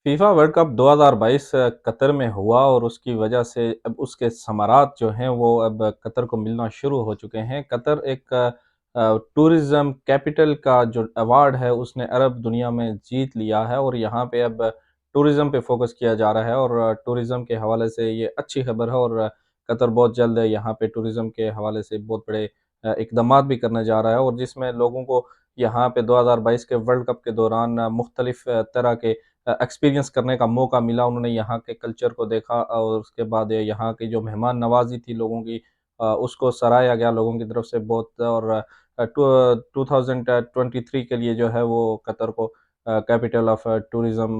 FIFA world cup 2022 Qatar में हुआ और उसकी वजह से अब उसके समारात जो हैं वो अब कतर को मिलना शुरू हो चुके हैं। कतर एक टूरिज़्म कैपिटल का जो अवार्ड है उसने अरब दुनिया में जीत लिया है और यहाँ पे अब टूरिज़्म पे फ़ोकस किया जा रहा है और टूरिज़्म के हवाले से ये अच्छी खबर है और कतर बहुत जल्द यहाँ पे टूरिज़्म के हवाले से बहुत बड़े इक़दामात भी करने जा रहा है और जिसमें लोगों को यहाँ पे 2022 के वर्ल्ड कप के दौरान मुख्तलिफ़ तरह के एक्सपीरियंस करने का मौका मिला। उन्होंने यहाँ के कल्चर को देखा और उसके बाद यहाँ की जो मेहमान नवाज़ी थी लोगों की उसको सराहा गया लोगों की तरफ से बहुत और 2023 के लिए जो है वो कतर को कैपिटल ऑफ टूरिज़्म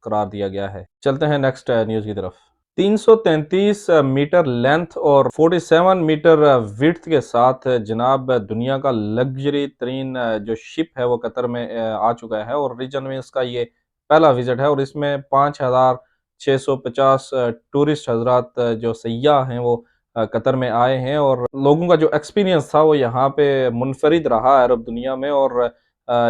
करार दिया गया है। चलते हैं नेक्स्ट न्यूज़ की तरफ। 333 मीटर लेंथ और 47 मीटर विड्थ के साथ जनाब दुनिया का लग्जरी तरीन जो शिप है वो कतर में आ चुका है और रीजन में इसका ये पहला विजिट है और इसमें 5650 टूरिस्ट हजरात जो सयाह हैं वो कतर में आए हैं और लोगों का जो एक्सपीरियंस था वो यहाँ पे मुनफरिद रहा अरब दुनिया में और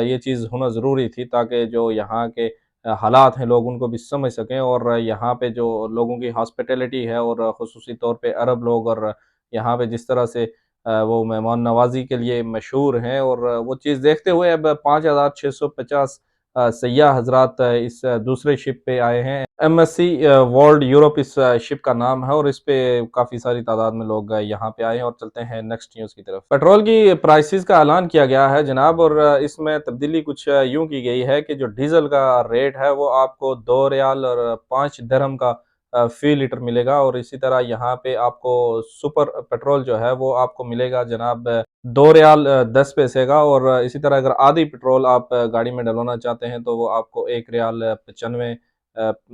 ये चीज़ होना ज़रूरी थी ताकि जो यहाँ के हालात हैं लोग उनको भी समझ सकें और यहाँ पे जो लोगों की हॉस्पिटैलिटी है और ख़ुसूसी तौर पे अरब लोग और यहाँ पे जिस तरह से वो मेहमान नवाज़ी के लिए मशहूर हैं और वो चीज़ देखते हुए अब 5650 सयाह हज़रात इस दूसरे शिप पे आए हैं। एमएससी वर्ल्ड यूरोप इस शिप का नाम है और इस पे काफ़ी सारी तादाद में लोग यहाँ पे आए हैं और चलते हैं नेक्स्ट न्यूज़ की तरफ। पेट्रोल की प्राइसेस का ऐलान किया गया है जनाब और इसमें तब्दीली कुछ यूँ की गई है कि जो डीज़ल का रेट है वो आपको 2 रियाल और 5 दिरहम का फ़ी लीटर मिलेगा और इसी तरह यहाँ पे आपको सुपर पेट्रोल जो है वो आपको मिलेगा जनाब 2 रियाल 10 पैसे का और इसी तरह अगर आधी पेट्रोल आप गाड़ी में डलवाना चाहते हैं तो वो आपको 1 रियाल 95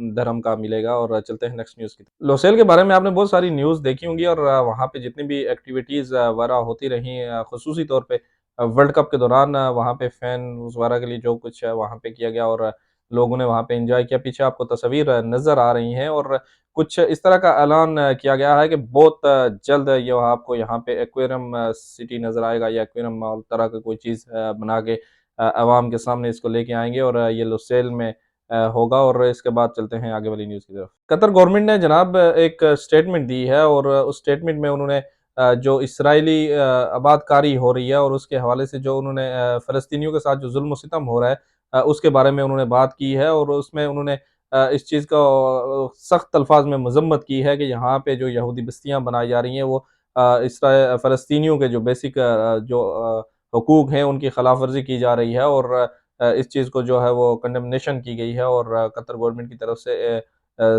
दिरहम का मिलेगा और चलते हैं नेक्स्ट न्यूज़ की तरफ। लोसेल के बारे में आपने बहुत सारी न्यूज़ देखी होंगी और वहाँ पे जितनी भी एक्टिविटीज़ वगैरह होती रही ख़ुसूसी तौर पे वर्ल्ड कप के दौरान वहाँ पे फैन्स वगैरह के लिए जो कुछ वहाँ पे किया गया और लोगों ने वहाँ पे एन्जॉय किया। पीछे आपको तस्वीर नज़र आ रही हैं और कुछ इस तरह का ऐलान किया गया है कि बहुत जल्द ये आपको यहाँ पे एक्वेरियम सिटी नज़र आएगा या एक्वेरियम मॉल तरह का कोई चीज़ बना के अवाम के सामने इसको लेके आएँगे और ये लुसेल में होगा और इसके बाद चलते हैं आगे वाली न्यूज़ की तरफ। कतर गवर्नमेंट ने जनाब एक स्टेटमेंट दी है और उस स्टेटमेंट में उन्होंने जो इसराइली आबादकारी हो रही है और उसके हवाले से जो उन्होंने फ़लस्तीनियों के साथ जो ज़ुल्म-ओ-सितम हो रहा है उसके बारे में उन्होंने बात की है और उसमें उन्होंने इस चीज़ को सख्त अल्फाज में मजम्मत की है कि यहाँ पे जो यहूदी बस्तियाँ बनाई जा रही हैं वो फ़लस्तीनियों के जो बेसिक जो हकूक़ हैं उनकी खिलाफ वर्जी की जा रही है और इस चीज़ को जो है वो कंडेमनेशन की गई है और कतर गवर्नमेंट की तरफ से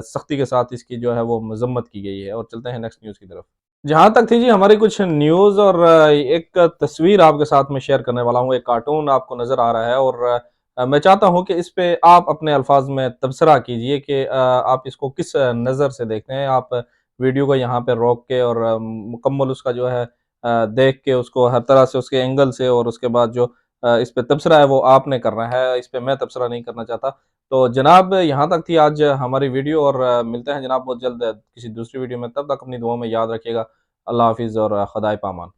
सख्ती के साथ इसकी जो है वो मजम्मत की गई है और चलते हैं नेक्स्ट न्यूज़ की तरफ। जहाँ तक थी जी हमारी कुछ न्यूज़ और एक तस्वीर आपके साथ में शेयर करने वाला हूँ, एक कार्टून आपको नज़र आ रहा है और मैं चाहता हूँ कि इस पे आप अपने अल्फाज़ में तबसरा कीजिए कि आप इसको किस नज़र से देखते हैं। आप वीडियो को यहाँ पे रोक के और मुकम्मल उसका जो है देख के उसको हर तरह से उसके एंगल से और उसके बाद जो इस पे तबसरा है वो आपने करना है, इस पे मैं तबसरा नहीं करना चाहता। तो जनाब यहाँ तक थी आज हमारी वीडियो और मिलते हैं जनाब बहुत जल्द किसी दूसरी वीडियो में, तब तक अपनी दुआओं में याद रखिएगा। अल्लाह हाफ़िज़ और खुदाए पामान।